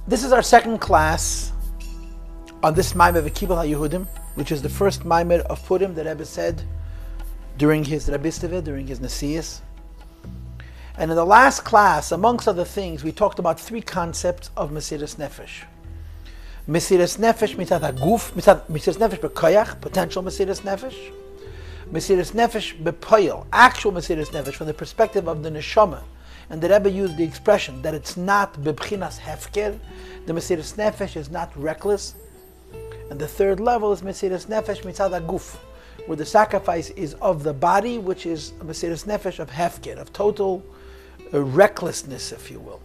This is our second class on this Maimer V'Kibul HaYehudim, which is the first Maimer of Purim that Rebbe said during his Rabbisteve, during his Nesias. And in the last class, amongst other things, we talked about three concepts of Mesiras Nefesh. Mesiras Nefesh mitzad haguf, Mesiras Nefesh b'koyach, potential Mesiras Nefesh. Mesiras Nefesh b'poyel, actual Mesiras Nefesh from the perspective of the Neshama. And the Rebbe used the expression that it's not b'bchinas hefker, the Mesiras Nefesh is not reckless. And the third level is Mesiras Nefesh mitzad haguf, where the sacrifice is of the body, which is a Mesiras Nefesh of hefker, of total recklessness, if you will.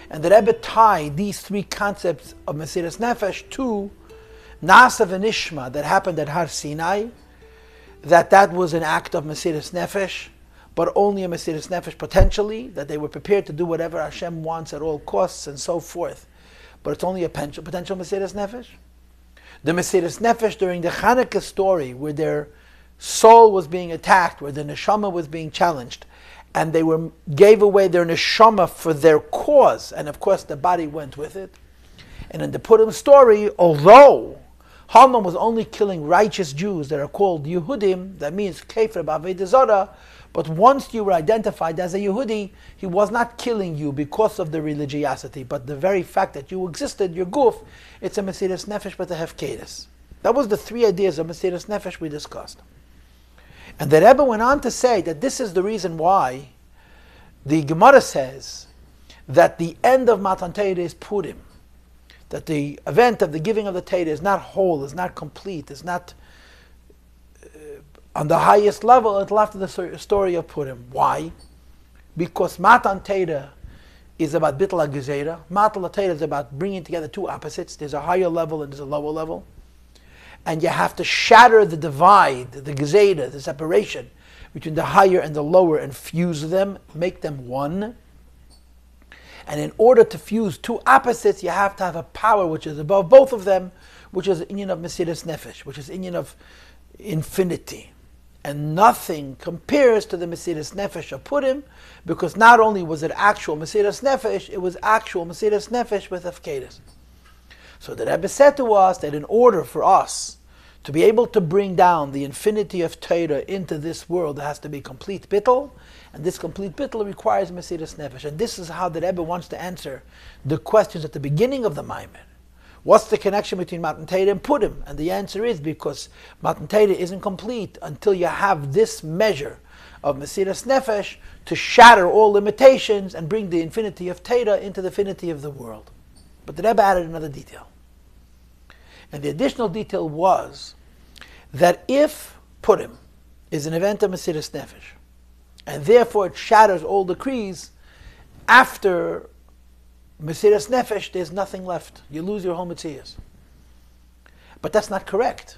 And the Rebbe tied these three concepts of Mesiras Nefesh to Nasa v'Nishma that happened at Har Sinai, that was an act of Mesiras Nefesh, but only a Mesiras Nefesh potentially, that they were prepared to do whatever Hashem wants at all costs and so forth. But it's only a potential Mesiras Nefesh. The Mesiras Nefesh during the Chanukah story, where their soul was being attacked, where the Neshama was being challenged, and they gave away their Neshama for their cause, and of course the body went with it. And in the Purim story, although Haman was only killing righteous Jews that are called Yehudim, that means Kefer B'Avodah Zarah, but once you were identified as a Yehudi, he was not killing you because of the religiosity, but the very fact that you existed, your guf, it's a Mesiras Nefesh but a Hefkeres. That was the three ideas of Mesiras Nefesh we discussed. And the Rebbe went on to say that this is the reason why the Gemara says that the end of Matan Torah is Purim, that the event of the giving of the Torah is not whole, is not complete, is not on the highest level until after the story of Purim. Why? Because Matan Torah is about Bittul HaGezerah. Matan Torah is about bringing together two opposites. There's a higher level and there's a lower level. And you have to shatter the divide, the Gezerah, the separation between the higher and the lower, and fuse them, make them one. And in order to fuse two opposites, you have to have a power which is above both of them, which is the inyan of Mesiras Nefesh, which is the inyan of infinity. And nothing compares to the Mesiras Nefesh of Purim, because not only was it actual Mesiras Nefesh, it was actual Mesiras Nefesh with Hefkeres. So the Rebbe said to us that in order for us to be able to bring down the infinity of Torah into this world, there has to be complete bittul, and this complete bittul requires Mesiras Nefesh. And this is how the Rebbe wants to answer the questions at the beginning of the Maimer. What's the connection between Matan Torah and Purim? And the answer is because Matan Torah isn't complete until you have this measure of Mesiras Nefesh to shatter all limitations and bring the infinity of Torah into the infinity of the world. But the Rebbe added another detail. And the additional detail was that if Purim is an event of Mesiras Nefesh, and therefore it shatters all decrees, after Mesiras Nefesh, there's nothing left. You lose your whole Metzias. But that's not correct,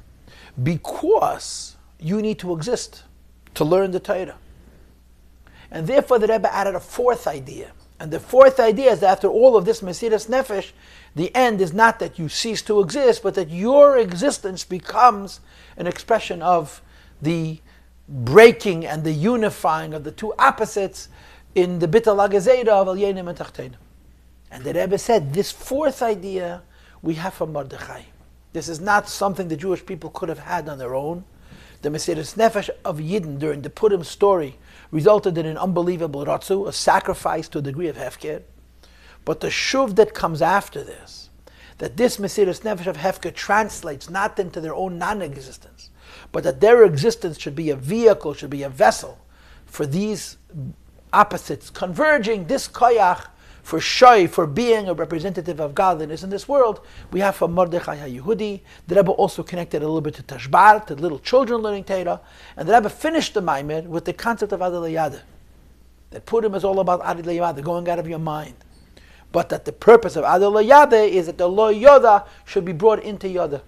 because you need to exist to learn the Torah. And therefore the Rebbe added a fourth idea. And the fourth idea is that after all of this Mesiras Nefesh, the end is not that you cease to exist, but that your existence becomes an expression of the breaking and the unifying of the two opposites in the Bittul HaGezerah of Al Yenim and Tachtenim. And the Rebbe said, this fourth idea we have from Mordechai. This is not something the Jewish people could have had on their own. The Mesiras Nefesh of Yidden during the Purim story resulted in an unbelievable ratzu, a sacrifice to a degree of hefker. But the shuv that comes after this, that this Mesiras Nefesh of hefker translates not into their own non-existence, but that their existence should be a vehicle, should be a vessel for these opposites converging, this koyach, for Shai, for being a representative of godliness in this world, we have from Mordechai HaYehudi. The Rebbe also connected a little bit to Tashbar, to little children learning Torah, and the Rebbe finished the Maimer with the concept of Adel Yada. That Purim is all about Adel Yada, going out of your mind. But that the purpose of Adel Yada is that the Lo Yoda should be brought into Yoda.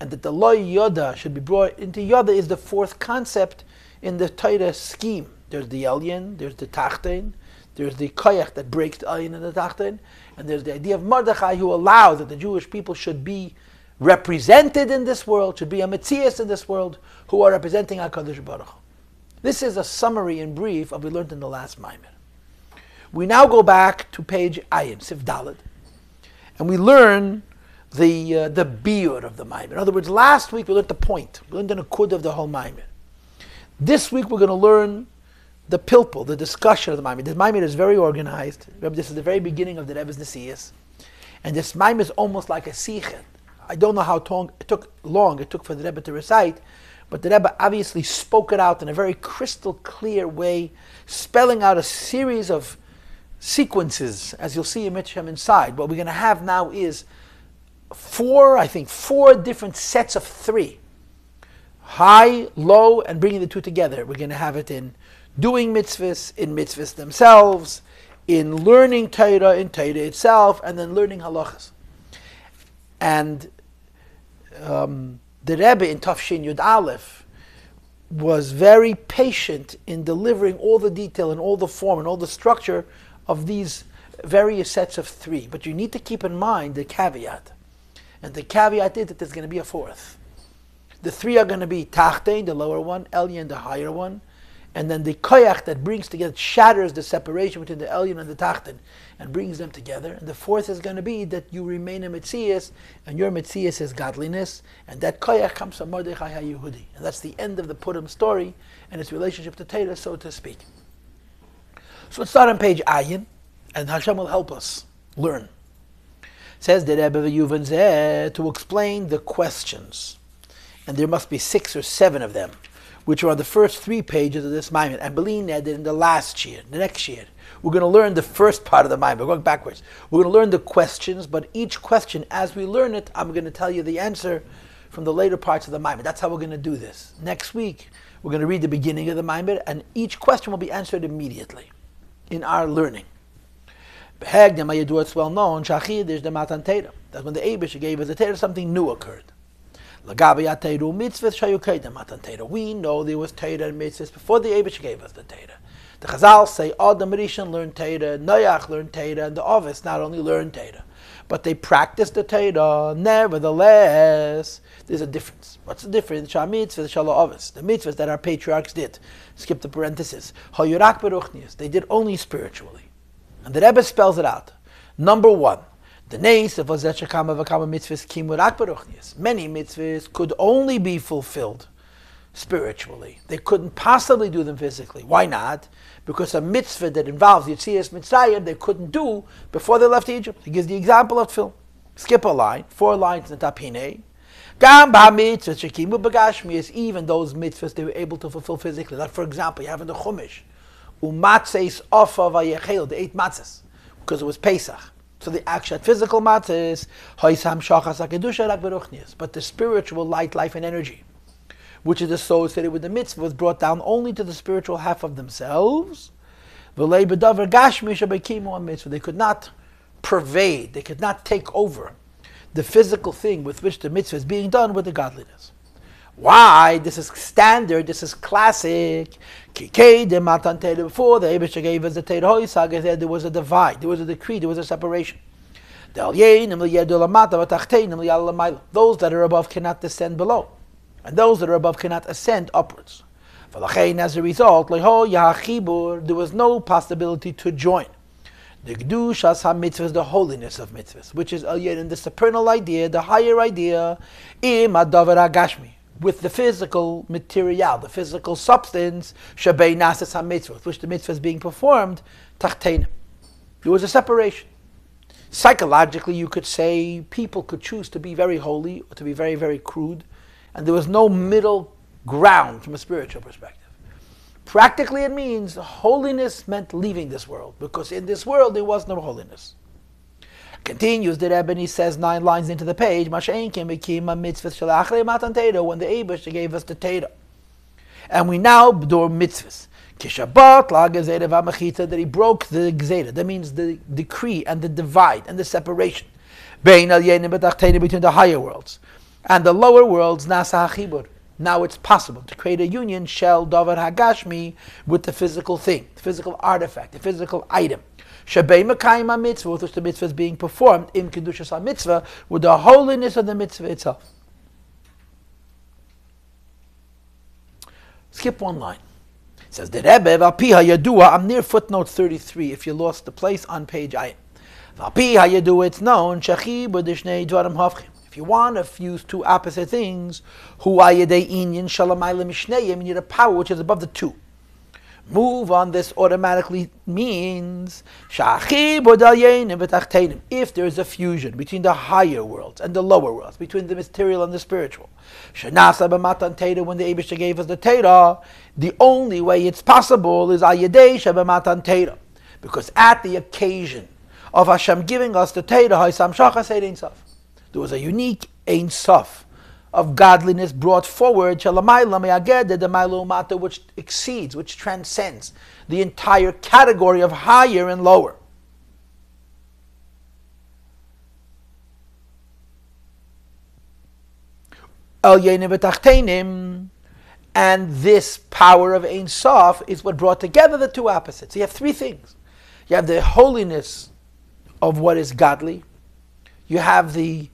And that the Lo Yoda should be brought into Yoda is the fourth concept in the Torah scheme. There's the Elyon, there's the Tachtein, there's the koyach that breaks the ayin and the tachtein, and there's the idea of Mordechai who allows that the Jewish people should be represented in this world, should be a metzias in this world, who are representing HaKadosh Baruch Hu. This is a summary in brief of what we learned in the last Maimer. We now go back to page Ayin, Sif Daled, and we learn the biur of the Maimer. In other words, last week we learned the point. We learned the Nakud of the whole Maimer. This week we're going to learn the pilpul, the discussion of the Maimer. This Maimer is very organized. Remember, this is the very beginning of the Rebbe's Nesiyas. And this Maimer is almost like a sichet. I don't know how long it took for the Rebbe to recite, but the Rebbe obviously spoke it out in a very crystal clear way, spelling out a series of sequences, as you'll see in Mitzvah inside. What we're going to have now is four different sets of three. High, low, and bringing the two together. We're going to have it in doing mitzvahs, in mitzvahs themselves, in learning Torah, in Torah itself, and then learning halachas. And the Rebbe in Tafshin Yud Aleph was very patient in delivering all the detail and all the form and all the structure of these various sets of three. But you need to keep in mind the caveat. And the caveat is that there's going to be a fourth. The three are going to be Tachtein, the lower one, Elyon, the higher one, and then the Koyach that brings together, shatters the separation between the Elyon and the Tachtein and brings them together. And the fourth is going to be that you remain a Metzias, and your Metzias is godliness, and that Koyach comes from Mordechai HaYehudi. And that's the end of the Purim story and its relationship to Torah, so to speak. So let's start on page Ayin, and Hashem will help us learn. Says the Rebbe V'Yuvan Zeh to explain the questions. And there must be 6 or 7 of them, which are on the first 3 pages of this Maimer. And Belin that in the next year, we're going to learn the first part of the Maimer. We're going backwards. We're going to learn the questions, but each question, as we learn it, I'm going to tell you the answer from the later parts of the Maimer. That's how we're going to do this. Next week, we're going to read the beginning of the Maimer, and each question will be answered immediately in our learning. It's well known, there's the Matan Torah. That when the Eibush gave us the Torah, something new occurred. We know there was Torah and mitzvahs before the Eibush gave us the Torah. The Chazal say Adam Rishon learned Torah, Noach learned Torah, and the Ovis not only learned Torah, but they practiced the Torah. Nevertheless, there's a difference. What's the difference? The mitzvahs that our patriarchs did. Skip the parenthesis. They did only spiritually. And the Rebbe spells it out. Number 1, the neis of Vazechakama Vakama mitzvahs kimurak baruchnius. Many mitzvahs could only be fulfilled spiritually. They couldn't possibly do them physically. Why not? Because a mitzvah that involves Yetzias Mitzrayim they couldn't do before they left Egypt. He gives the example of Tefillin. Skip a line, 4 lines in the Tapine. Gam b'mitzvahs shekimu b'gashmius, even those mitzvahs they were able to fulfill physically. Like for example, you have in the Chumash, Umatzeis ofa vayechel, they ate matzahs because it was Pesach. So the actual physical matzahs, hoisam shachas hakedusha rak beruchnius, but the spiritual light, life, and energy, which is associated with the mitzvah, was brought down only to the spiritual half of themselves. V'lei b'davar gashmi shebekimu mitzvah, they could not pervade, they could not take over the physical thing with which the mitzvah is being done with the godliness. Why? This is standard, this is classic. Before the Eibush gave us the Torah, there was a divide, there was a decree, there was a separation. Those that are above cannot descend below, and those that are above cannot ascend upwards. As a result, there was no possibility to join. The Kedushas HaMitzvahs, the holiness of mitzvahs, which is in the supernal idea, the higher idea, Im Adavar HaGashmi, with the physical material, the physical substance, Shabei Nasas HaMitzvah, which the mitzvah is being performed, Tachtein. There was a separation. Psychologically, you could say people could choose to be very holy or to be very, very crude, and there was no middle ground from a spiritual perspective. Practically, it means holiness meant leaving this world, because in this world there was no holiness. Continues the Rebbe, and he says 9 lines into the page, when the Eibush gave us the Torah. And we now do mitzvahs. That he broke the gzera. That means the decree and the divide and the separation between the higher worlds and the lower worlds. Now it's possible to create a union, shel davar hagashmi, with the physical thing, the physical artifact, the physical item. Shabei Mekayim mitzvah, with which the mitzvah is being performed, in Kedushas mitzvah, with the holiness of the mitzvah itself. Skip 1 line. It says the Rebbe Vapiha Yadua. I'm near footnote 33. If you lost the place on page Ayin. How you do it's known. If you want to fuse two opposite things, you need a power which is above the two. Move on this automatically means if there is a fusion between the higher worlds and the lower worlds, between the material and the spiritual. When the Eibishter gave us the Torah, the only way it's possible is because at the occasion of Hashem giving us the Torah, there was a unique Ein Sof of godliness brought forward, which exceeds, which transcends the entire category of higher and lower. And this power of Ein Sof is what brought together the two opposites. You have three things. You have the holiness of what is godly. You have the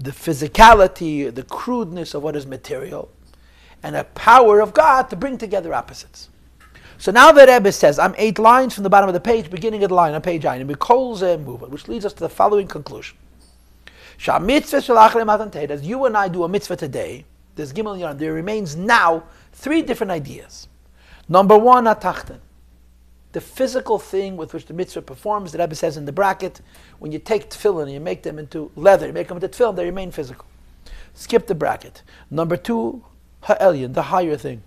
physicality, the crudeness of what is material, and a power of God to bring together opposites. So now the Rebbe says, I'm 8 lines from the bottom of the page, beginning of the line on page 9, which leads us to the following conclusion. As you and I do a mitzvah today, there's Gimel Yon, there remains now 3 different ideas. Number 1, atachten. The physical thing with which the mitzvah performs, the Rebbe says in the bracket, when you take tefillin and you make them into leather, you make them into tefillin, they remain physical. Skip the bracket. Number 2, ha'elyon, the higher thing.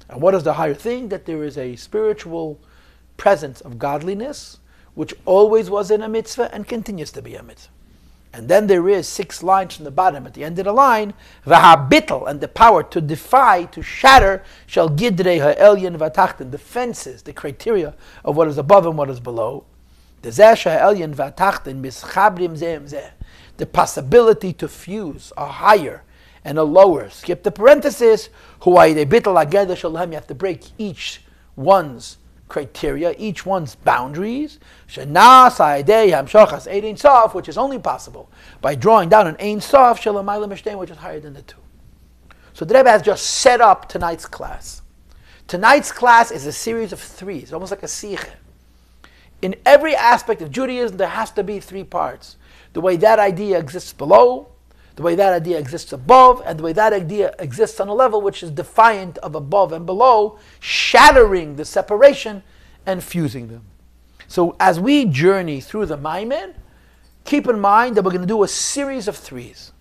And what is the higher thing? That there is a spiritual presence of godliness, which always was in a mitzvah and continues to be a mitzvah. And then there is 6 lines from the bottom at the end of the line, v'habitl, and the power to defy, to shatter, shall gidrei ha'elyon v'atachten, the fences, the criteria of what is above and what is below. The possibility to fuse a higher and a lower. Skip the parenthesis. You have to break each one's criteria, each one's boundaries, which is only possible by drawing down an Ein Sof, which is higher than the two. So the Rebbe has just set up tonight's class. Tonight's class is a series of 3s, almost like a sikhe. In every aspect of Judaism, there has to be 3 parts. The way that idea exists below, the way that idea exists above, and the way that idea exists on a level which is defiant of above and below, shattering the separation and fusing them. So as we journey through the Maimon, keep in mind that we're going to do a series of 3s.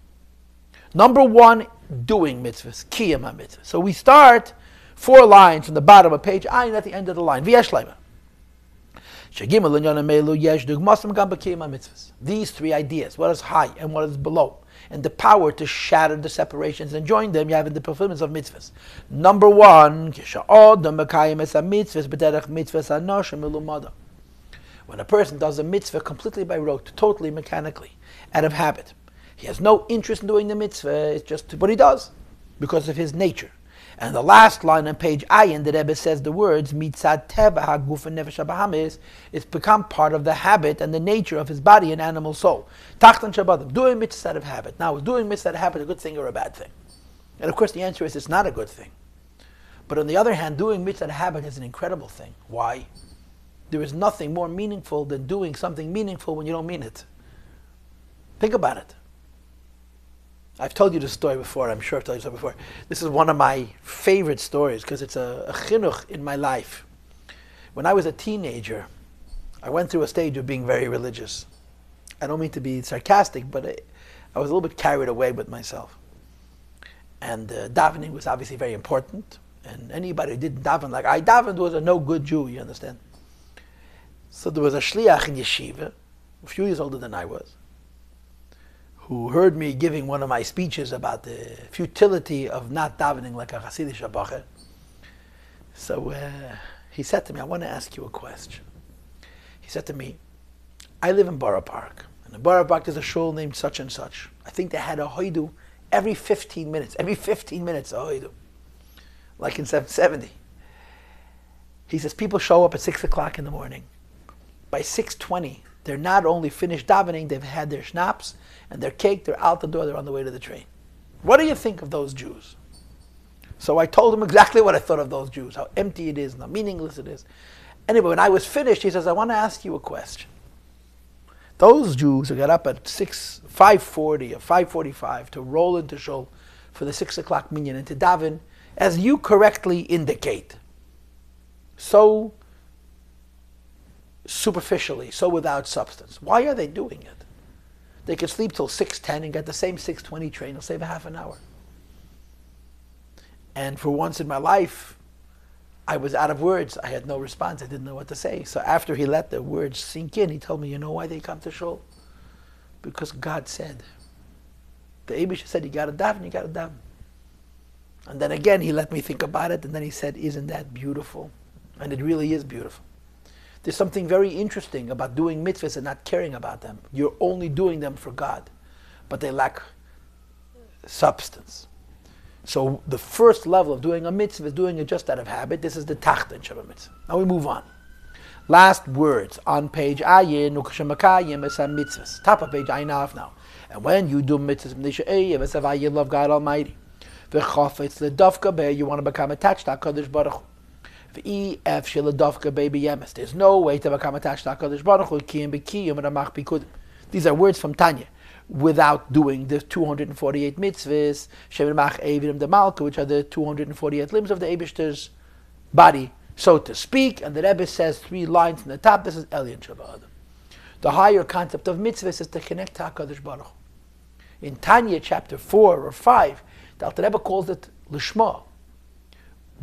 Number 1, doing mitzvahs, kiyam mitzvah. So we start 4 lines from the bottom of page ayin at the end of the line. These 3 ideas, what is high and what is below, and the power to shatter the separations and join them, you have in the performance of mitzvahs. Number 1, when a person does a mitzvah completely by rote, totally mechanically, out of habit, he has no interest in doing the mitzvah, it's just what he does, because of his nature. And the last line on page ayin, the Rebbe says the words mitzad teva haguf nefesh habahamis. It's become part of the habit and the nature of his body and animal soul. Tachtan shabadim, doing mitzvah out of habit. Now, is doing mitzvah out of habit a good thing or a bad thing? And of course, the answer is it's not a good thing. But on the other hand, doing mitzvah out of habit is an incredible thing. Why? There is nothing more meaningful than doing something meaningful when you don't mean it. Think about it. I've told you this story before, I'm sure I've told you this before. This is one of my favorite stories because it's a chinuch in my life. When I was a teenager, I went through a stage of being very religious. I don't mean to be sarcastic, but I was a little bit carried away with myself. And davening was obviously very important. And anybody who didn't daven like I davened was a no-good Jew, you understand? So there was a shliach in yeshiva, a few years older than I was, who heard me giving one of my speeches about the futility of not davening like a Hasidic Shabbat. So he said to me, I want to ask you a question. He said to me, I live in Borough Park. And in Borough Park there's a shul named such and such. I think they had a hoidu every 15 minutes. Every 15 minutes a hoidu. Like in 770. He says, people show up at 6 o'clock in the morning. By 6:20, they're not only finished davening, they've had their schnapps and their cake, they're out the door, they're on the way to the train. What do you think of those Jews? So I told him exactly what I thought of those Jews, how empty it is and how meaningless it is. Anyway, when I was finished, he says, I want to ask you a question. Those Jews who got up at 5:40 or 5:45 to roll into shul for the 6 o'clock minyan and to daven, as you correctly indicate, so superficially, so without substance. Why are they doing it? They could sleep till 6:10 and get the same 6:20 train. They'll save a half an hour. And for once in my life, I was out of words. I had no response. I didn't know what to say. So after he let the words sink in, he told me, you know why they come to shul? Because God said. The Eibush said, you got to daven, you got to daven. And then again, he let me think about it, and then he said, isn't that beautiful? And it really is beautiful. There's something very interesting about doing mitzvahs and not caring about them. You're only doing them for God, but they lack substance. So the first level of doing a mitzvah is doing it just out of habit. This is the tachton Shabbat mitzvah. Now we move on. Last words on page Ayin, Nukashamakayim, Esam mitzvahs. Top of page Ayin Alef now. And when you do mitzvahs, you love God Almighty. V'chafetz ledavka be, you want to become attached to HaKadosh Baruch Hu. There's no way to become attached to HaKadosh Baruch Hu. These are words from Tanya. Without doing the 248 mitzvahs, which are the 248 limbs of the Eibishter's body, so to speak. And the Rebbe says 3 lines in the top. This is Elyon Shabbat. The higher concept of mitzvahs is to connect to HaKadosh Baruch Hu. In Tanya chapter 4 or 5, the Alter Rebbe calls it Lishma.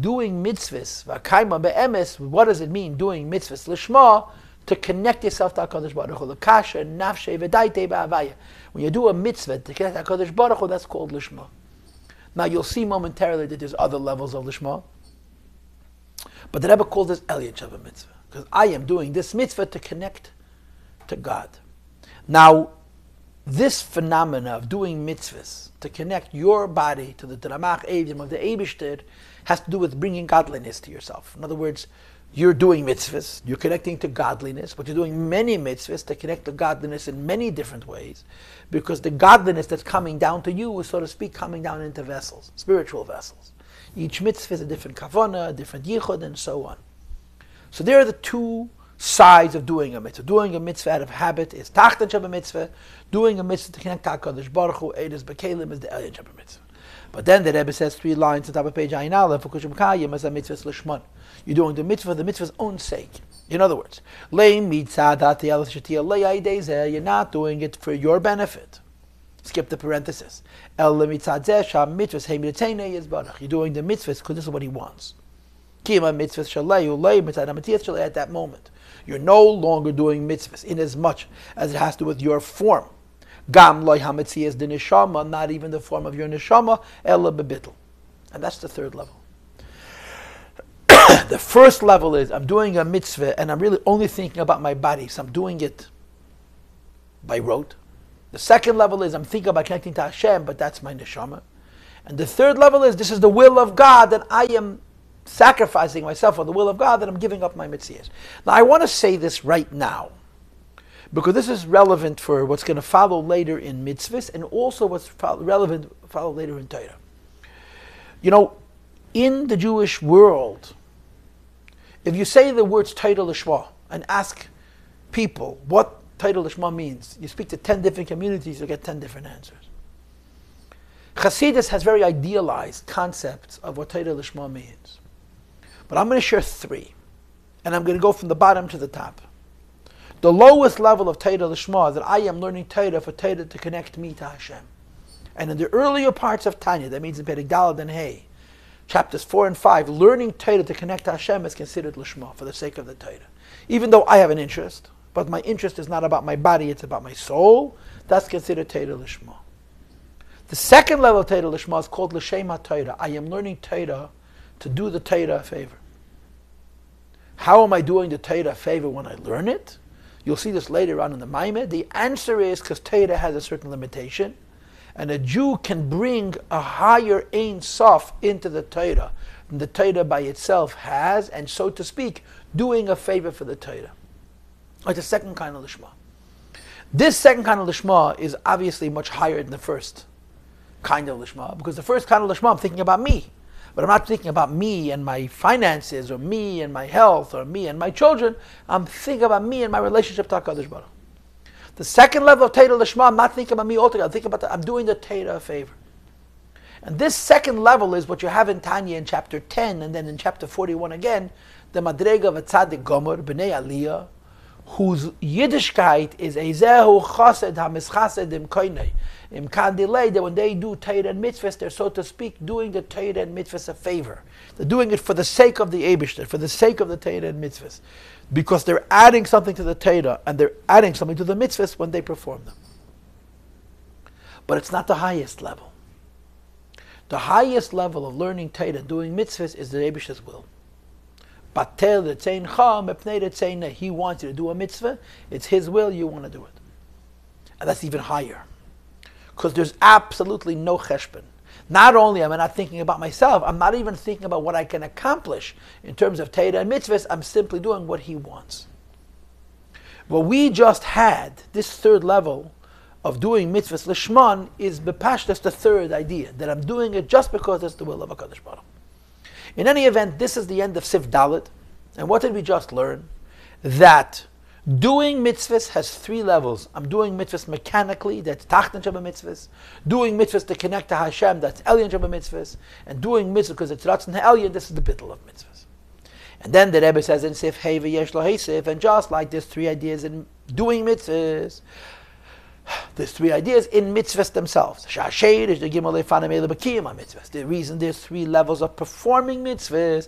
Doing mitzvahs, v'akaima be'emes, what does it mean, doing mitzvahs? Lishma, to connect yourself to HaKadosh Baruch Hu. L'kasher, nafshei, v'daitei, ba'avaya. When you do a mitzvah to connect to HaKadosh Baruch Hu, that's called Lishma. Now you'll see momentarily that there's other levels of Lishma. But the Rebbe calls this Elyon Shabbat mitzvah. Because I am doing this mitzvah to connect to God. Now, this phenomena of doing mitzvahs to connect your body to the Ramach Eidim of the Eibishter has to do with bringing godliness to yourself. In other words, you're doing mitzvahs, you're connecting to godliness, but you're doing many mitzvahs to connect to godliness in many different ways, because the godliness that's coming down to you is, so to speak, coming down into vessels, spiritual vessels. Each mitzvah is a different kavanah, a different yichud, and so on. So there are the 2 sides of doing a mitzvah. Doing a mitzvah out of habit is tachton Shabbat mitzvah. Doing a mitzvah to connect to HaKadosh Baruch Hu, Eidos B'Kelim, is the Elyon Shabbat mitzvah. But then the Rebbe says 3 lines on top of page Ayin Aleph, you're doing the mitzvah for the mitzvah's own sake. In other words, you're not doing it for your benefit. Skip the parenthesis. You're doing the mitzvahs because this is what he wants. At that moment, you're no longer doing mitzvahs in as much as it has to do with your form. Gam loy hametzias the neshama, not even the form of your neshama, ella bebitl. And that's the 3rd level. The first level is I'm doing a mitzvah and I'm really only thinking about my body, so I'm doing it by rote. The second level is I'm thinking about connecting to Hashem, but that's my neshama. And the 3rd level is this is the will of God, that I am sacrificing myself for the will of God, that I'm giving up my mitzvahs. Now I want to say this right now, because this is relevant for what's going to follow later in mitzvahs, and also what's relevant follow later in Torah. You know, in the Jewish world, if you say the words Torah Lishma and ask people what Torah Lishma means, you speak to 10 different communities, you'll get 10 different answers. Chassidus has very idealized concepts of what Torah Lishma means. But I'm going to share 3, and I'm going to go from the bottom to the top. The lowest level of Torah Lishma is that I am learning Torah for Torah to connect me to Hashem. And in the earlier parts of Tanya, that means in Perek Daled and Hey, chapters 4 and 5, learning Torah to connect to Hashem is considered Lishma for the sake of the Torah. Even though I have an interest, but my interest is not about my body, it's about my soul, that's considered Torah Lishma. The second level of Torah Lishma is called L'Shem HaTorah. I am learning Torah to do the Torah a favor. How am I doing the Torah a favor when I learn it? You'll see this later on in the Maimed. The answer is because Torah has a certain limitation, and a Jew can bring a higher Ein Sof into the Torah than the Torah by itself has, and so to speak, doing a favor for the Torah. It's the second kind of Lishma. This second kind of Lishma is obviously much higher than the first kind of Lishma, because the first kind of Lishma, I'm thinking about me. But I'm not thinking about me and my finances, or me and my health, or me and my children. I'm thinking about me and my relationship to HaKadosh Baruch Hu. The second level of Teda Lishma, I'm not thinking about me altogether. I'm thinking about I'm doing the Teda a favor. And this second level is what you have in Tanya in chapter 10, and then in chapter 41 again, the Madrega of a Tzaddik Gomer, B'nai Aliyah, whose Yiddishkeit is Eizehu Chased HaMischased Im Koinei. Im Kandilei, that when they do Torah and mitzvahs, they're, so to speak, doing the Torah and mitzvahs a favor. They're doing it for the sake of the Eibishter, for the sake of the Torah and mitzvahs. Because they're adding something to the Torah, and they're adding something to the mitzvahs when they perform them. But it's not the highest level. The highest level of learning Torah, doing mitzvahs, is the Eibishter's will. He wants you to do a mitzvah, it's his will, you want to do it. And that's even higher. Because there's absolutely no cheshbon. Not only am I not thinking about myself, I'm not even thinking about what I can accomplish in terms of Torah and mitzvahs, I'm simply doing what he wants. What we just had, this third level of doing mitzvahs lishman, is bepashtas the third idea, that I'm doing it just because it's the will of HaKadosh Baruch Hu. In any event, this is the end of Sif Dalet. And what did we just learn? That doing mitzvahs has three levels. I'm doing mitzvahs mechanically, that's Tachtan Shabbat mitzvahs. Doing mitzvahs to connect to Hashem, that's Elyon Shabbat mitzvahs. And doing mitzvahs because it's Ratzon HaElyon, this is the bittul of mitzvahs. And then the Rebbe says in Sif Hey V'yesh Lo Hey Sif, and just like there's three ideas in doing mitzvahs, there's three ideas in mitzvahs themselves. The reason there's three levels of performing mitzvahs,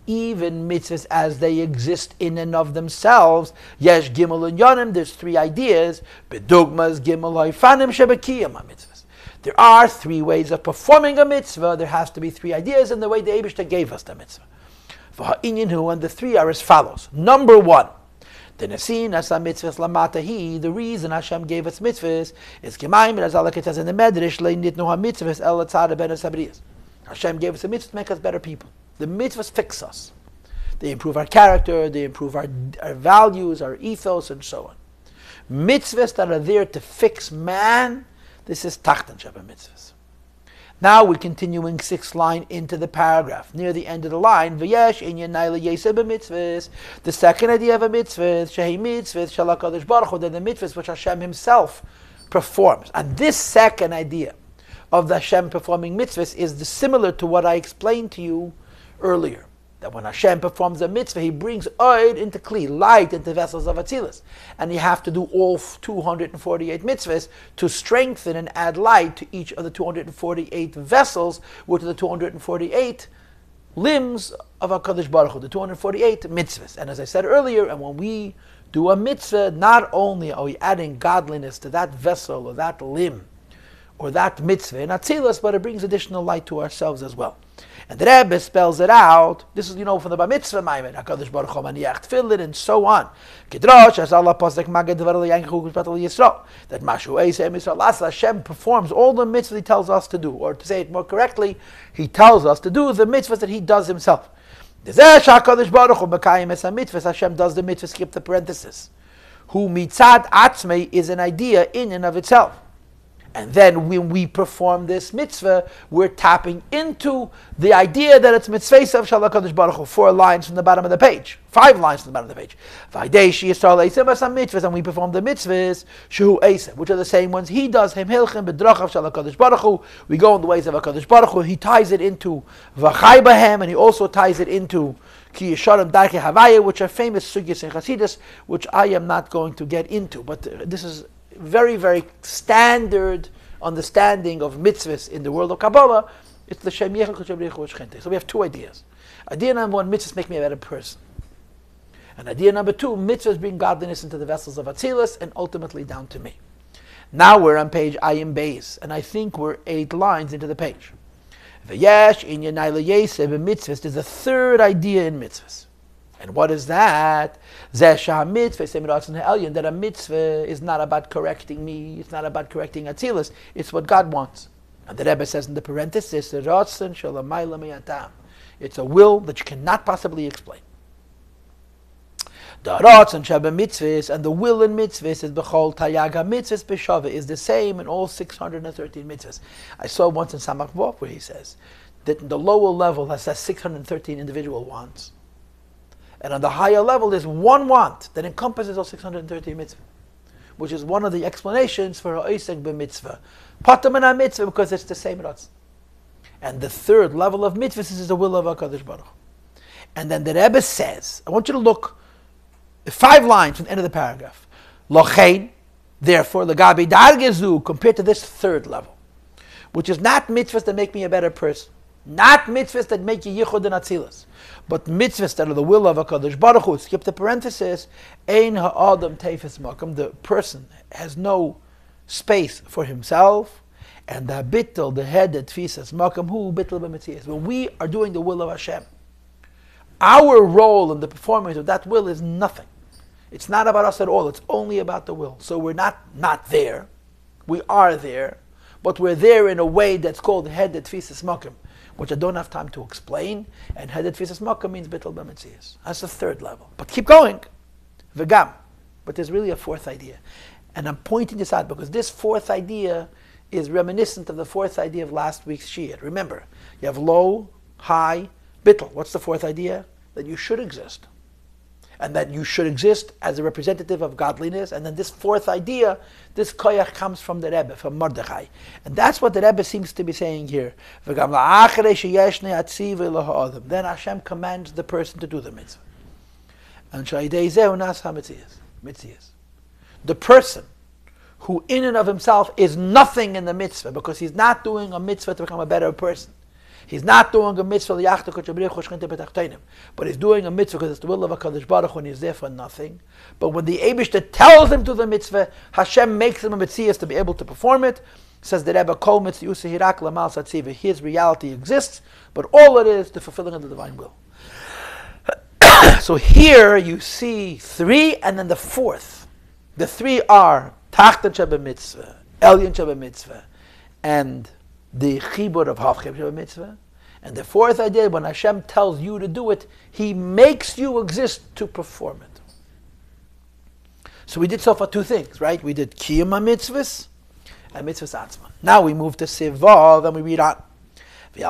even mitzvahs as they exist in and of themselves, there's three ideas. There are three ways of performing a mitzvah. There has to be three ideas in the way the Eibishter gave us the mitzvah. And the three are as follows. Number one, the reason Hashem gave us mitzvahs is as Allah says in the Medrash, Hashem gave us a mitzvah to make us better people. The mitzvahs fix us. They improve our character, they improve our values, our ethos, and so on. Mitzvahs that are there to fix man, this is Tachtan Shabbat mitzvahs. Now we're continuing sixth line into the paragraph. Near the end of the line, V'yesh inyan naila yeseh b'mitzvahs. The second idea of a mitzvah, shehi mitzvahs shalak HaKadosh Baruch Hu, the mitzvahs which Hashem Himself performs. And this second idea of the Hashem performing mitzvahs is similar to what I explained to you earlier. That when Hashem performs a mitzvah, He brings oil into kli, light into vessels of Atzilus. And you have to do all 248 mitzvahs to strengthen and add light to each of the 248 vessels, which are the 248 limbs of HaKadosh Baruch Hu, the 248 mitzvahs. And as I said earlier, and when we do a mitzvah, not only are we adding godliness to that vessel or that limb or that mitzvah in Atzilus, but it brings additional light to ourselves as well. And the Rebbe spells it out. This is, from the Bar Mitzvah Maimed, HaKadosh Baruch Hu maniach tefillin, and so on. Kedrosh, as Allah posek magad devar l'yanchu k'patal Yisrael, that Mashu Eisem Yisrael, Hashem performs all the mitzvahs He tells us to do, or to say it more correctly, He tells us to do the mitzvahs that He does Himself. HaKadosh Baruch Hu mekayim es ha-mitzvahs, Hashem does the mitzvahs, skip the parenthesis. Who mitzad atzmei is an idea in and of itself. And then when we perform this mitzvah, we're tapping into the idea that it's mitzvahs of Shalak HaKadosh Baruch Hu, 4 lines from the bottom of the page, 5 lines from the bottom of the page. And we perform the mitzvahs, Shehu Eisem, which are the same ones He does, Him Hilchim, B'drachav Shalak HaKadosh Baruch Hu. We go in the ways of HaKadosh Baruch Hu. He ties it into V'chai Bahem, and He also ties it into Ki Yesharim Darkei Havaya, which are famous sugyas in Chassidus, which I am not going to get into. But this is very, very standard understanding of mitzvahs in the world of Kabbalah. It's the Shem Yechel K'Shem Richu Shchente. So we have 2 ideas. Idea number 1, mitzvahs make me a better person. And idea number 2, mitzvahs bring godliness into the vessels of Atzilus and ultimately down to me. Now we're on page Ayin Beis, and I think we're 8 lines into the page. V'yesh inyan naila yeseh b'mitzvahs. There's a third idea in mitzvahs. And what is that? That a mitzvah is not about correcting me, it's not about correcting Atzilus, it's what God wants. And the Rebbe says in the parenthesis, it's a will that you cannot possibly explain. The Ratzon Sheba mitzvahs and the will in mitzvahs is b'chol tayaga mitzvahs b'shava is the same in all 613 mitzvahs. I saw once in Samach Vov where he says that the lower level has 613 individual wants. And on the higher level, there's one want that encompasses all 630 mitzvahs, which is one of the explanations for ha'isek b'mitzvah. Patam and mitzvah, because it's the same Ratzon. And the third level of mitzvahs is the will of HaKadosh Baruch Hu. And then the Rebbe says, I want you to look 5 lines from the end of the paragraph. Lochein, therefore, legabi dargezu, compared to this third level, which is not mitzvahs that make me a better person, not mitzvahs that make you yichud and atzilus, but mitzvahs that are the will of HaKadosh Baruch Hu. Skip the parenthesis. Ein ha'adam teifes makam. The person has no space for himself. And the bittul, the head that tfisas makam hu bittul b'metzias. When we are doing the will of Hashem, our role in the performance of that will is nothing. It's not about us at all. It's only about the will. So we're not there. We are there. But we're there in a way that's called head that tfisas makam, which I don't have time to explain. And head that tfisas makam means bittul b'metzias. That's the third level. But keep going. V'gam. But there's really a fourth idea. And I'm pointing this out because this fourth idea is reminiscent of the fourth idea of last week's Shiyat. Remember, you have low, high, bittul. What's the fourth idea? That you should exist. And that you should exist as a representative of godliness. And then this fourth idea, this koyach comes from the Rebbe, from Mordechai. And that's what the Rebbe seems to be saying here. Then Hashem commands the person to do the mitzvah. And the person who in and of himself is nothing in the mitzvah, because he's not doing a mitzvah to become a better person. He's not doing a mitzvah, but he's doing a mitzvah because it's the will of HaKadosh Baruch Hu and he's there for nothing. But when the Eibishter tells him to the mitzvah, Hashem makes him a mitzvah to be able to perform it. Says the Rebbe, Kol mitzvah hirak lamal satziva. His reality exists, but all it is the fulfilling of the divine will. So here you see 3 and then the fourth. The 3 are Tachtan Sheba Mitzvah, Elyon Sheba Mitzvah, and the Chibur of Havchem Sheba Mitzvah. And the fourth idea, when Hashem tells you to do it, He makes you exist to perform it. So we did so far 2 things, right? We did Kiyum HaMitzvahs and Mitzvahs Atzman. Now we move to Sivav and we read on. The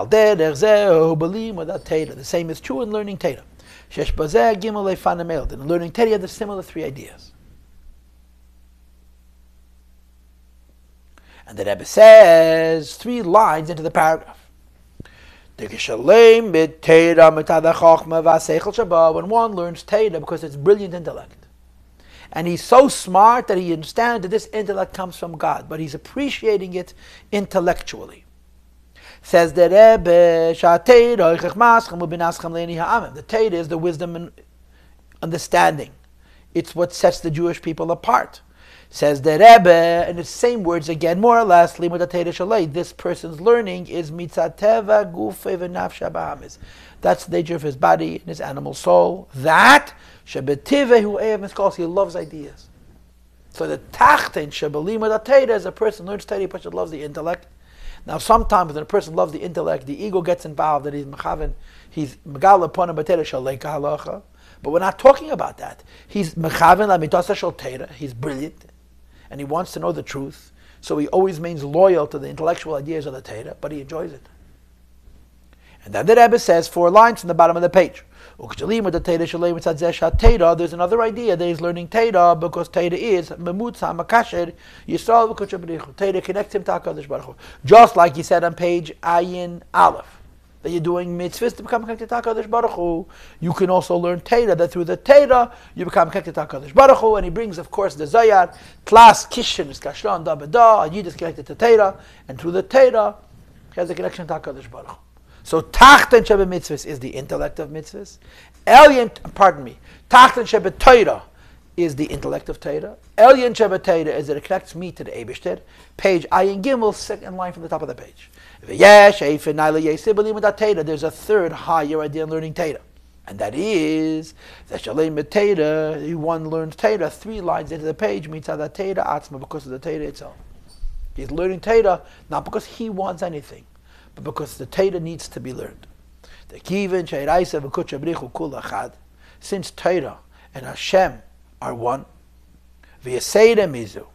same is true in learning Torah. Shesh Bazeh Gimel Lefanim Eld. In learning Torah, there's similar 3 ideas. And the Rebbe says 3 lines into the paragraph. When one learns Torah because it's brilliant intellect, and he's so smart that he understands that this intellect comes from God, but he's appreciating it intellectually. Says the Rebbe, the Torah is the wisdom and understanding. It's what sets the Jewish people apart. Says the Rebbe, in the same words again, more or less, this person's learning is mitzateva gufe v'nafsha b'hamis. That's the nature of his body and his animal soul. That shebetivehu eyav miskos, he loves ideas. So the tachten shebelimud Torah is a person learns Torah, a person loves the intellect. Now sometimes when a person loves the intellect, the ego gets involved and he's mechaven, he's megal upon a b'Torah shalei halacha. But we're not talking about that. He's mechaven l'mitasa shel Torah. He's brilliant. And he wants to know the truth, so he always remains loyal to the intellectual ideas of the Torah, but he enjoys it. And then the Rebbe says 4 lines from the bottom of the page. There's another idea that he's learning Torah because Torah is memutza makasher Yisrael v'kodesh Baruch Hu. Torah connects him to HaKadosh Baruch Hu. Just like he said on page Ayin Aleph, that you're doing mitzvahs to become connected to HaKadosh Baruch Hu. You can also learn Torah, that through the Torah you become connected to HaKadosh Baruch Hu. And he brings, of course, the Zayar, Tlas, Kishin, Kashran, Da B'da, Yid is connected to Torah, and through the Torah he has a connection to HaKadosh Baruch Hu. So Tachten Sheba Mitzvahs is the intellect of mitzvahs. Tachten Sheba Torah is the intellect of Torah. Elyon Sheba Torah is that it connects me to the Eibishter. Page Ayin Gimel, 2nd line from the top of the page. There's a third higher idea in learning Torah, and that is that one learns Torah 3 lines into the page means that Torah atzma, because of the Torah itself. He's learning Torah not because he wants anything, but because the Torah needs to be learned. Since Torah and Hashem are one,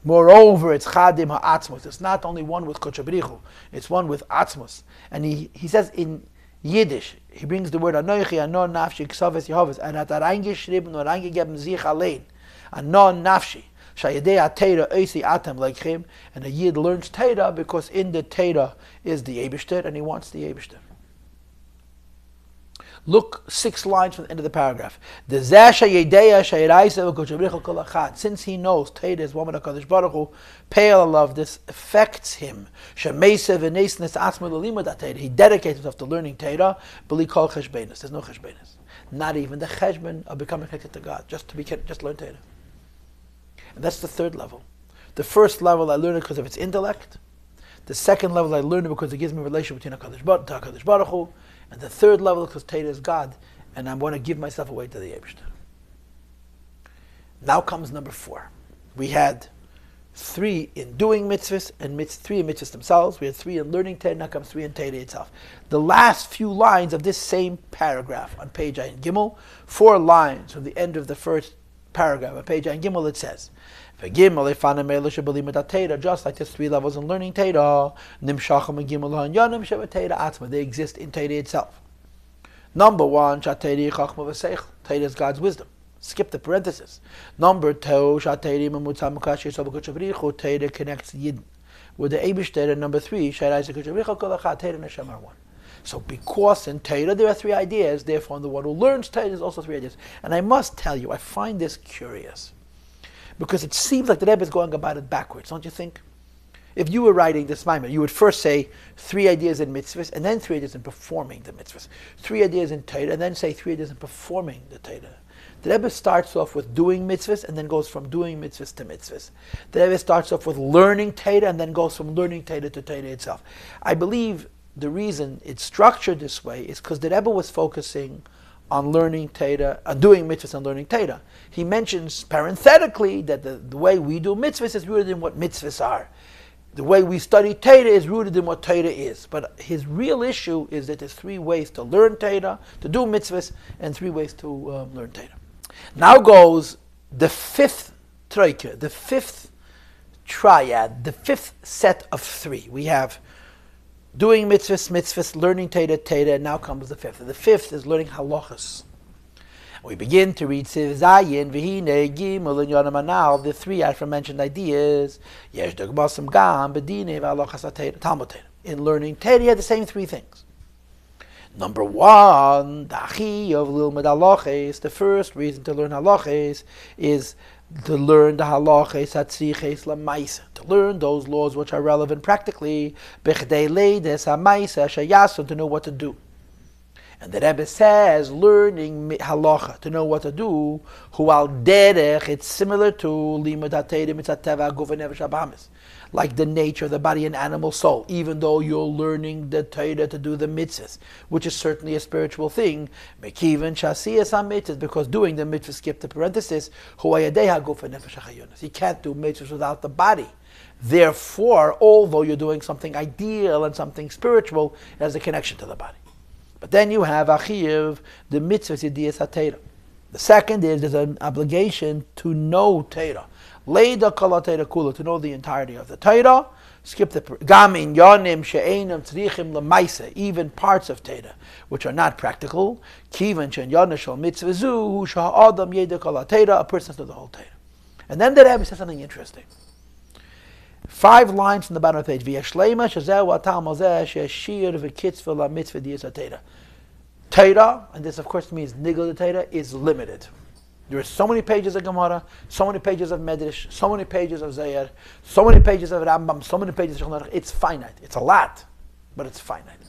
moreover, it's chadim ha'atzmos. It's not only one with Kodesh Baruch Hu, it's one with atzmos. And he says in Yiddish, he brings the word Anoichi, Anon Nafshi, Ksaves Yehovas, and hat reingeschrieben und reingegeben sich allein. Anon Nafshi, Shayedei Teira Oisi Atem Leichem, and a Yid learns Teira because in the Teira is the Eibishter, and he wants the Eibishter. Look 6 lines from the end of the paragraph. Since he knows Teira is woman of Kadosh Baruch Hu, pale love, this affects him. He dedicates himself to learning Teira. There's no cheshbenis. Not even the cheshbon of becoming connected to God. Just learn Teira. And that's the 3rd level. The first level I learn it because of its intellect. The second level I learn it because it gives me a relation between HaKadosh Baruch Hu. And the 3rd level because Teira is God, and I want to give myself away to the Eibishter. Now comes number 4. We had 3 in doing mitzvahs, and 3 in mitzvahs themselves. We had 3 in learning Teira, now comes 3 in Teira itself. The last few lines of this same paragraph on page Ayin Gimel, 4 lines from the end of the first paragraph on page Ayin Gimel, it says, just like there's 3 levels in learning Teira, they exist in Teira itself. Number 1, Teira is God's wisdom. Skip the parenthesis. Number 2, Teira connects Yid with the Eibishter. And number 3, Teira and Hashem are one. So because in Teira there are 3 ideas, therefore the one who learns Teira is also 3 ideas. And I must tell you, I find this curious. Because it seems like the Rebbe is going about it backwards, don't you think? If you were writing this Maimon, you would first say 3 ideas in mitzvahs, and then 3 ideas in performing the mitzvahs. 3 ideas in Teira, and then say 3 ideas in performing the Teira. The Rebbe starts off with doing mitzvahs, and then goes from doing mitzvahs to mitzvahs. The Rebbe starts off with learning Teira, and then goes from learning Teira to Teira itself. I believe the reason it's structured this way is because the Rebbe was focusing on learning Teira, doing mitzvahs and learning Teira. He mentions parenthetically that the way we do mitzvahs is rooted in what mitzvahs are. The way we study Teira is rooted in what Teira is. But his real issue is that there's 3 ways to learn Teira, to do mitzvahs, and 3 ways to learn Teira. Now goes the 5th troika, the 5th triad, the 5th set of 3. We have doing mitzvahs, learning Teira, and now comes the 5th. And the 5th is learning halachas. We begin to read Siv Zayin, V'hine, Gimel, and Yonam Anal, the 3 aforementioned ideas. Yesh Dogmasam Gam, Bedine, V'halachas Talmud Teira. In learning Teira, the same 3 things. Number 1, the Achi of Lilmud Halaches. The first reason to learn halachas is to learn the halachas hatziches lamaisa, to learn those laws which are relevant practically, bechdei leides hamaisa shayasun, to know what to do. And the Rebbe says, learning halacha, to know what to do, hu al derech, it's similar to limud hateirim mitzat teva gufa nefesh habahamis, like the nature of the body and animal soul. Even though you're learning the Teira to do the mitzvahs, which is certainly a spiritual thing, mekivan shasiyas ha-mitzvahs, because doing the mitzvahs, skip the parenthesis, hu ayadeha gufa nefesh hachayonos. You can't do mitzvahs without the body. Therefore, although you're doing something ideal and something spiritual, it has a connection to the body. But then you have achiv, the mitzvahs yediyas ha-Teira. The second is there's an obligation to know Teira. Leida kala Teira kula, to know the entirety of the Teira. Skip the gam in yonim she'enam tzrichim lemaisa, even parts of Teira which are not practical. Kivan she'en yonashal mitzvah zu sha'adam yeda kala Teira, a person has to know the whole Teira. And then the Rebbe says something interesting. 5 lines from the bottom of the page. V'yashlema shazeh atal mazeh she'shir v'kitzvah la mitzvah diyas ha-Teira. Teira, and this of course means nigel the Teira, is limited. There are so many pages of Gemara, so many pages of Medrash, so many pages of Zayar, so many pages of Rambam, so many pages of Shulchan Aruch. It's finite. It's a lot, but it's finite.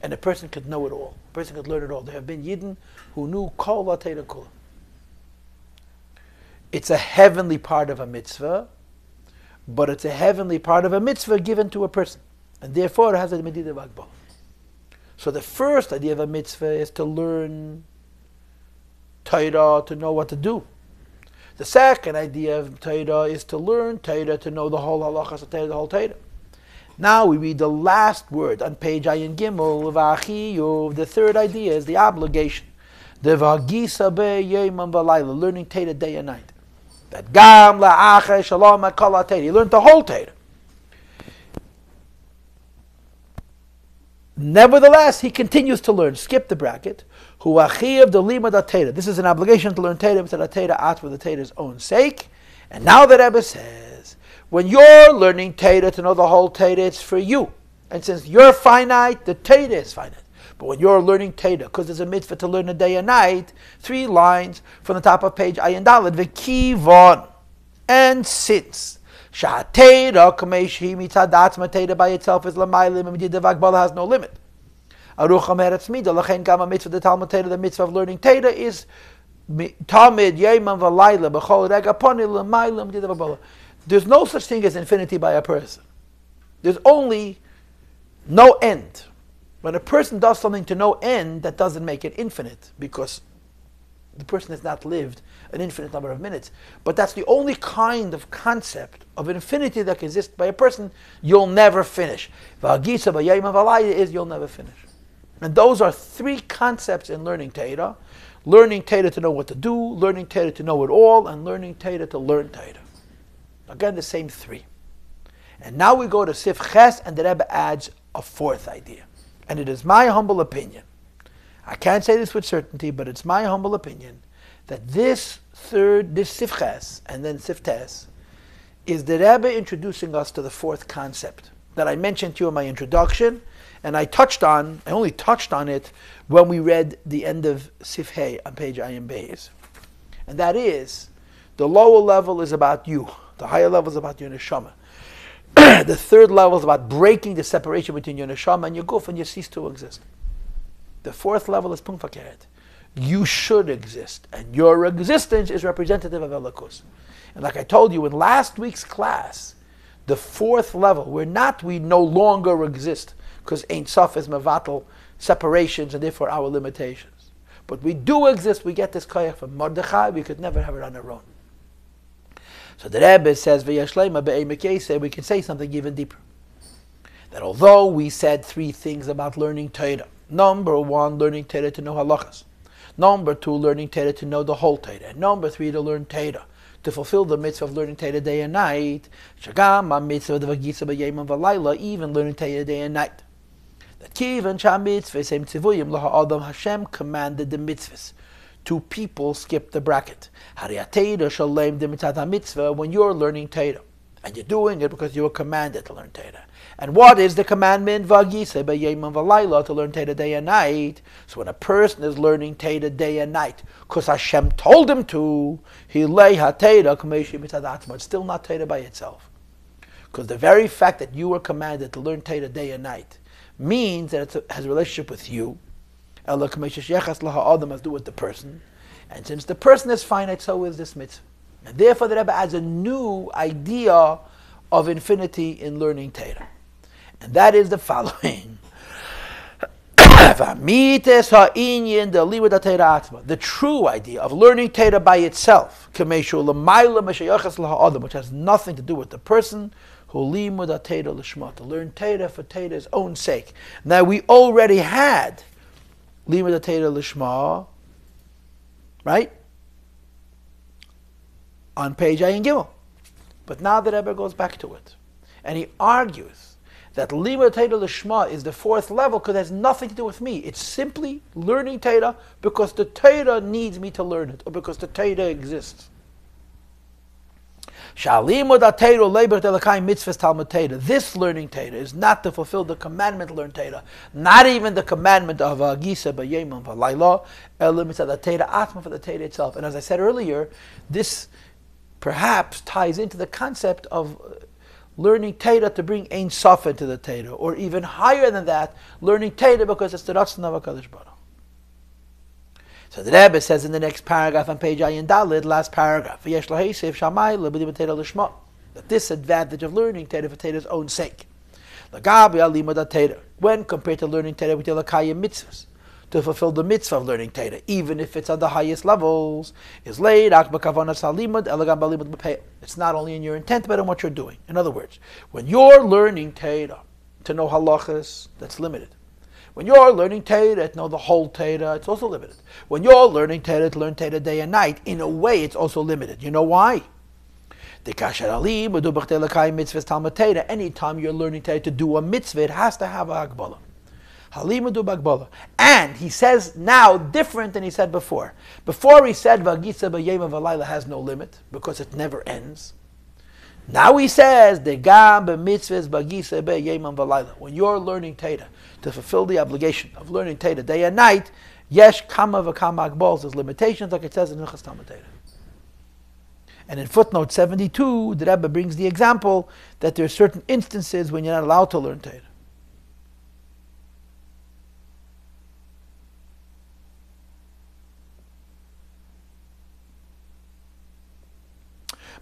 And a person could know it all. A person could learn it all. There have been Yidden who knew Kol Teira Kula. It's a heavenly part of a mitzvah, but it's a heavenly part of a mitzvah given to a person. And therefore it has a Medida Vagbal. So the first idea of a mitzvah is to learn Teira, to know what to do. The second idea of Teira is to learn Teira, to know the whole halachas of Teira, the whole Teira. Now we read the last word on page Ayin Gimel, V'achiyuv. The third idea is the obligation. The V'agisa be'yemam v'layla, learning Teira day and night. That Gam la'achar shalom akal Teira. You learn the whole Teira. Nevertheless, he continues to learn. Skip the bracket. Hu achiv the limud ateda. This is an obligation to learn Teda, the Teda out for the Teda's own sake. And now the Rebbe says, when you're learning Teda to know the whole Teda, it's for you. And since you're finite, the Teda is finite. But when you're learning Teda, because there's a mitzvah to learn a day and night, 3 lines from the top of page Ayin Daled, v'kivon. And since Sha'ateda kameshi mitzad atzma Teda by itself is lamaylim and Mididav Agbala has no limit. Arucha meretz mida lachen gama mitzvah the Talmud Teda, the mitzvah of learning Teda is tamid yeiman v'layla b'chol rega poni lamaylim Mididav Agbala. There's no such thing as infinity by a person. There's only no end. When a person does something to no end, that doesn't make it infinite, because the person has not lived an infinite number of minutes. But that's the only kind of concept of infinity that exists by a person. You'll never finish. V'agisa b'yayim v'alayla is you'll never finish. And those are 3 concepts in learning Teda. Learning Teda to know what to do, learning Teda to know it all, and learning Teda to learn Teda. Again, the same 3. And now we go to Sif Ches, and the Rebbe adds a 4th idea. And it is my humble opinion, I can't say this with certainty, but it's my humble opinion, that this Sif Ches, and then Sif Tes, is the Rebbe introducing us to the 4th concept that I mentioned to you in my introduction, and I only touched on it when we read the end of Sif Hey on page Ayin Beis. And that is, the lower level is about you, the higher level is about your neshama. The 3rd level is about breaking the separation between your neshama and your guf, and you cease to exist. The 4th level is punkt fakeret. You should exist, and your existence is representative of Elokus. And like I told you in last week's class, the 4th level, we no longer exist, because Ein Sof is mevatel separations and therefore our limitations. But we do exist, we get this koyach from Mordechai, we could never have it on our own. So the Rebbe says, we can say something even deeper. That although we said 3 things about learning Teda, number 1, learning Teda to know halachas. Number 2, learning Teda to know the whole Teda. And number 3, to learn Teda, to fulfill the mitzvah of learning Teda day and night. Shagam mitzvah v'gisa b'yayim v'layla, even learning Teda day and night. That kivan sham mitzvah same tzivuyim laha'adam Hashem commanded the mitzvahs. 2 people skip the bracket. When you're learning Teda, and you're doing it because you were commanded to learn Teda. And what is the commandment? To learn Teda day and night. So when a person is learning Teda day and night, because Hashem told him to, it's still not Teda by itself. Because the very fact that you were commanded to learn Teda day and night means that it has a relationship with you. Has to do with the person. And since the person is finite, so is this mitzvah. And therefore the Rebbe adds a new idea of infinity in learning Teda. And that is the following. The true idea of learning Teda by itself, which has nothing to do with the person, to learn Teda for Teda's own sake. Now we already had Limud Teda Lishma, right? On page Ayin Gimel. But now the Rebbe goes back to it. And he argues that Limud Teda Lishma is the 4th level because it has nothing to do with me. It's simply learning Teda because the Teda needs me to learn it, or because the Teda exists. This learning Teda is not to fulfill the commandment to learn Teda, not even the commandment of Gisa b'yayim v'layla, the Teda atma for the Teda itself. And as I said earlier, this perhaps ties into the concept of learning Teda to bring Ein Sof into the Teda, or even higher than that, learning Teda because it's the Ratzon of HaKadosh Baruch. So the Rebbe says in the next paragraph on page Ayin Daled, last paragraph, that this advantage of learning Teda for Teda's own sake, when compared to learning Teda with the Lakayim mitzvahs, to fulfill the mitzvah of learning Teda, even if it's on the highest levels, is laid. It's not only in your intent, but in what you're doing. In other words, when you're learning Teda to know halachas, that's limited. When you're learning Teda to know the whole Teda, it's also limited. When you're learning Teda to learn Teda day and night, in a way, it's also limited. You know why? Anytime you're learning Teda to do a mitzvah, it has to have a Hagbalah. Halimadu Bagbala. And he says now different than he said before. Before he said Vagisa B'Yema V'Layla has no limit because it never ends. Now he says the Gam B'Mitzvahs Vagisa B'Yema V'Layla. When you're learning Teda to fulfill the obligation of learning Teda day and night, Yesh Kama V'Kama Agbols, there's limitations like it says in Hilchos Talmud Teda. And in footnote 72, the Rebbe brings the example that there are certain instances when you're not allowed to learn Teda.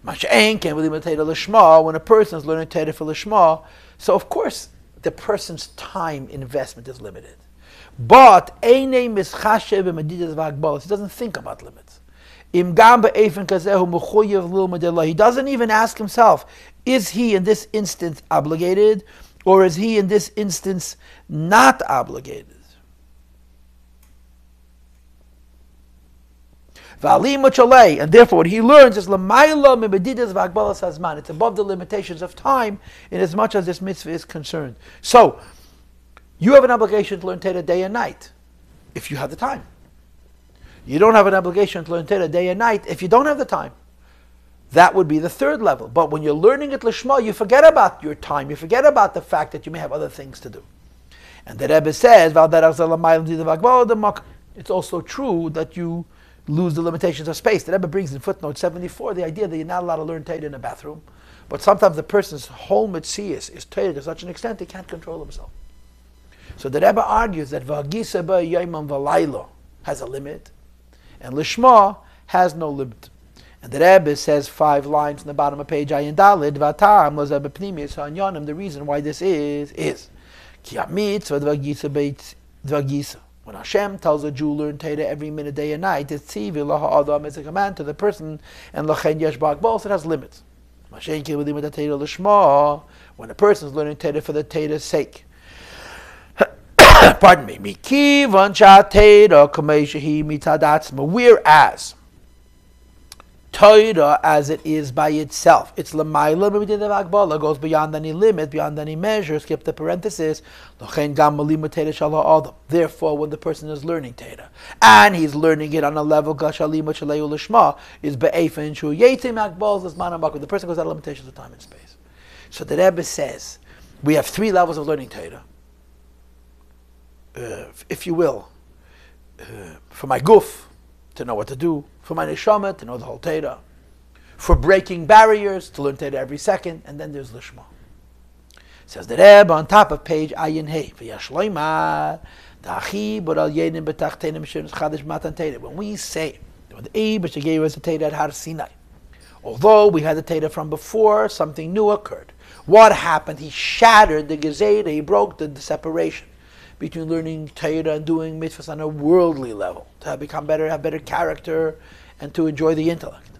Masha'en can be limited l'shma when a person is learning Teda for l'shma. So of course the person's time investment is limited. But he doesn't think about limits. He doesn't even ask himself, is he in this instance obligated or is he in this instance not obligated? And therefore what he learns is it's above the limitations of time in as much as this mitzvah is concerned. So you have an obligation to learn Teda day and night if you have the time. You don't have an obligation to learn Teda day and night if you don't have the time. That would be the third level. But when you're learning it l'shma, you forget about your time. You forget about the fact that you may have other things to do. And the Rebbe says, it's also true that you lose the limitations of space. The Rebbe brings in footnote 74 the idea that you're not allowed to learn Teda in a bathroom. But sometimes the person's whole mitzias is Teda to such an extent he can't control himself. So the Rebbe argues that V'Hagisa B'Yayman V'Laylo has a limit, and Lishma has no limit. And the Rebbe says 5 lines in the bottom of page Ayin Dalid, V'Atam Lozeh B'Pnimis HaAnyonim. The reason why this is Ki HaMitzvah V'Hagisa B'Hagisa. When Hashem tells a Jew learn Teda every minute, day and night, it's tzivi laha'adam, it's a command to the person, and l'chein yesh ba'akbos, it has limits. When a person is learning Teda for the Teda's sake. Pardon me. Whereas Torah as it is by itself, it's l'mayla b'midat goes beyond any limit, beyond any measure. Skip the parenthesis. Therefore, when the person is learning Teda, and he's learning it on a level is be'efen shu yetim akbol zman. The person goes out of limitations of time and space. So the Rebbe says we have 3 levels of learning Teda. If you will, for my guf, to know what to do, for my neshama, to know the whole Teda, for breaking barriers, to learn Teda every second, and then there's Lishma. Says the Rebbe on top of page Ayin Hey, when we say, when the Eibush gave us the Teda at Har Sinai, although we had the Teda from before, something new occurred. What happened? He shattered the Gezeda, he broke the separation between learning Torah and doing mitzvahs on a worldly level, to become better, have better character, and to enjoy the intellect,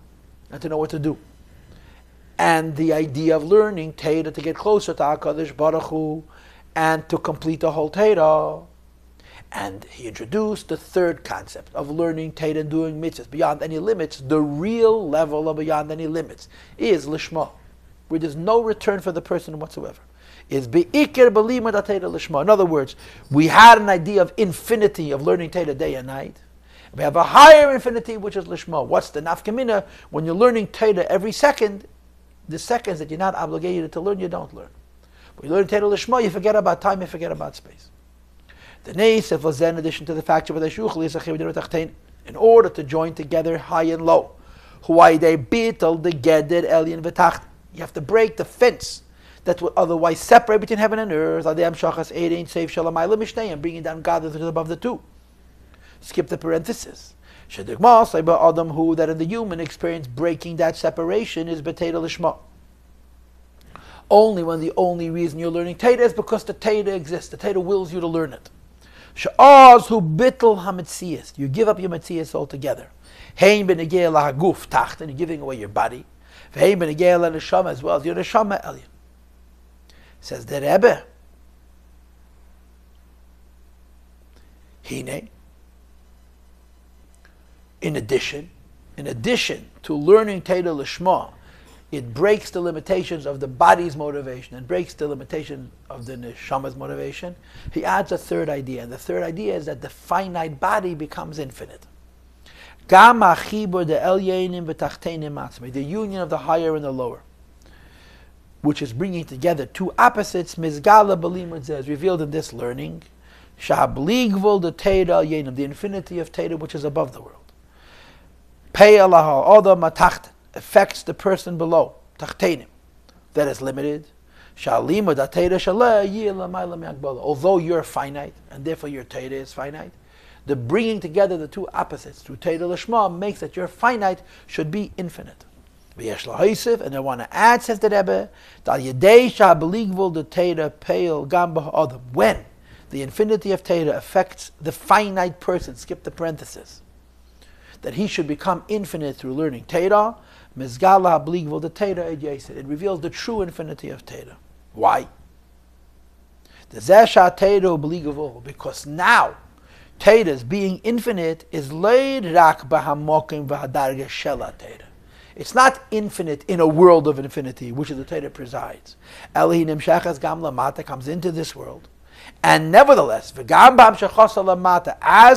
and to know what to do. And the idea of learning Torah to get closer to HaKadosh Baruch Hu, and to complete the whole Torah. And he introduced the third concept of learning Torah and doing mitzvahs beyond any limits. The real level of beyond any limits is Lishma, where there's no return for the person whatsoever. Is be'ikir b'limud Teda lishma. In other words, we had an idea of infinity of learning Teda day and night. We have a higher infinity, which is lishma. What's the nafkamina? When you're learning Teda every second, the seconds that you're not obligated to learn, you don't learn. When you learn Teda lishma, you forget about time, you forget about space. The neisef was then, in addition to the fact that in order to join together high and low, huay they bitel the geder elyon v'tacht. You have to break the fence that would otherwise separate between heaven and earth, bringing down God that is above the two. Skip the parenthesis. That in the human experience, breaking that separation is Teda lishma. Only when the only reason you're learning Teda is because the Teda exists. The Teda wills you to learn it. You give up your metzias altogether. And you're giving away your body. As well as your neshama elyon. Says the Rebbe, Hine, in addition to learning Teda Lishma It breaks the limitations of the body's motivation. It breaks the limitation of the neshama's motivation. He adds a third idea. And the third idea is that the finite body becomes infinite. The union of the higher and the lower, which is bringing together two opposites, mizgala b'limud is revealed in this learning. Shahabligvul the Teda Yenim, the infinity of Teda, which is above the world. Pei Allah Adam Matacht affects the person below, Tachtenim, that is limited. Shalima da Teda Shaleh Yila Mailam Yakbala. Although you're finite, and therefore your Teda is finite, the bringing together the two opposites through Teda Lishma makes that your finite should be infinite. And I want to add, says the Rebbe, Dal Yedei Shahabligvul the Teda Peil Gamba Adam. When the infinity of Teda affects the finite person, skip the parenthesis, that he should become infinite through learning Teda, Mizgala Habligvul the Teda adjacent. It reveals the true infinity of Teda. Why? The Zesha Teda Habligvul, because now Teda's being infinite is laid rak b'hamokim v'hadarga shela Teda. It's not infinite in a world of infinity, which is the Teda presides. Elihi nimshachas gam lamata comes into this world. And nevertheless, as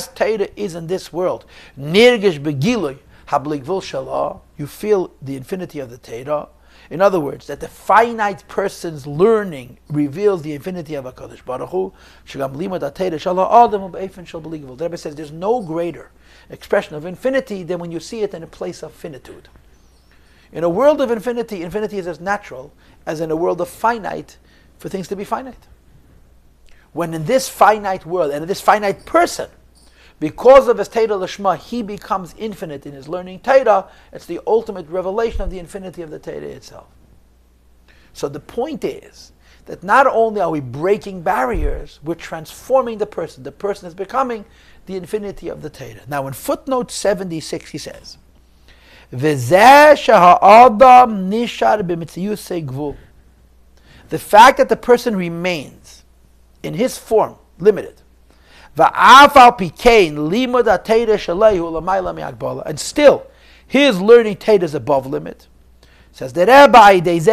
Teda is in this world, nirgish begilui habligvul shalah, you feel the infinity of the Teda. In other words, that the finite person's learning reveals the infinity of HaKadosh Baruch Hu. Shagam limud Teda shalah adam u'beifin shel beligvul. The Rebbe says there's no greater expression of infinity than when you see it in a place of finitude. In a world of infinity, infinity is as natural as in a world of finite for things to be finite. When in this finite world and in this finite person, because of his Teda Lishma, he becomes infinite in his learning Teda, it's the ultimate revelation of the infinity of the Teda itself. So the point is that not only are we breaking barriers, we're transforming the person. The person is becoming the infinity of the Teda. Now in footnote 76 he says, the fact that the person remains in his form, limited, and still his learning Teda is above limit. Says the Rabbi, there's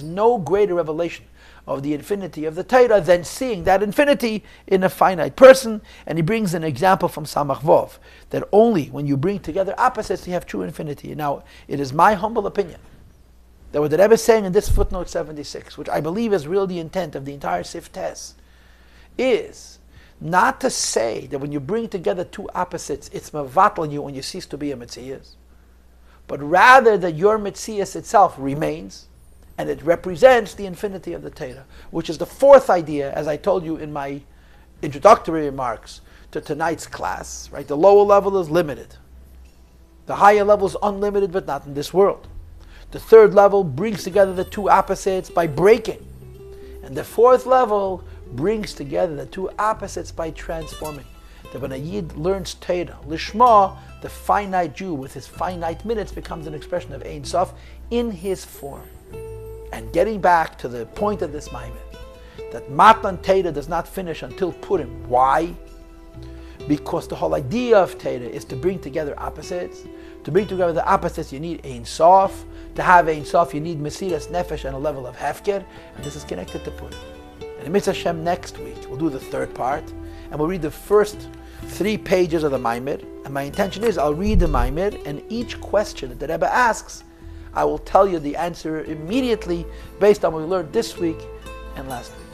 no greater revelation of the infinity of the Teda than seeing that infinity in a finite person. And he brings an example from Samach Vov, that only when you bring together opposites you have true infinity. Now, it is my humble opinion that what the Rebbe is saying in this footnote 76, which I believe is really the intent of the entire Sif Tes, is not to say that when you bring together two opposites, it's mevatel you when you cease to be a Metzias, but rather that your Metzias itself remains, and it represents the infinity of the Teda, which is the fourth idea, as I told you in my introductory remarks to tonight's class. Right, the lower level is limited. The higher level is unlimited, but not in this world. The third level brings together the two opposites by breaking. And the fourth level brings together the two opposites by transforming. That when a Yid learns Teda, Lishma, the finite Jew with his finite minutes becomes an expression of Ein Sof in his form. And getting back to the point of this Maimed, that Matan Teda does not finish until Purim. Why? Because the whole idea of Teda is to bring together opposites. To bring together the opposites, you need Ein Sof. To have Ein Sof, you need Mesiras Nefesh and a level of Hefker. And this is connected to Purim. And in Mitzvah Hashem next week, we'll do the third part. And we'll read the first 3 pages of the Maimed. And my intention is, I'll read the Maimed, and each question that the Rebbe asks, I will tell you the answer immediately based on what we learned this week and last week.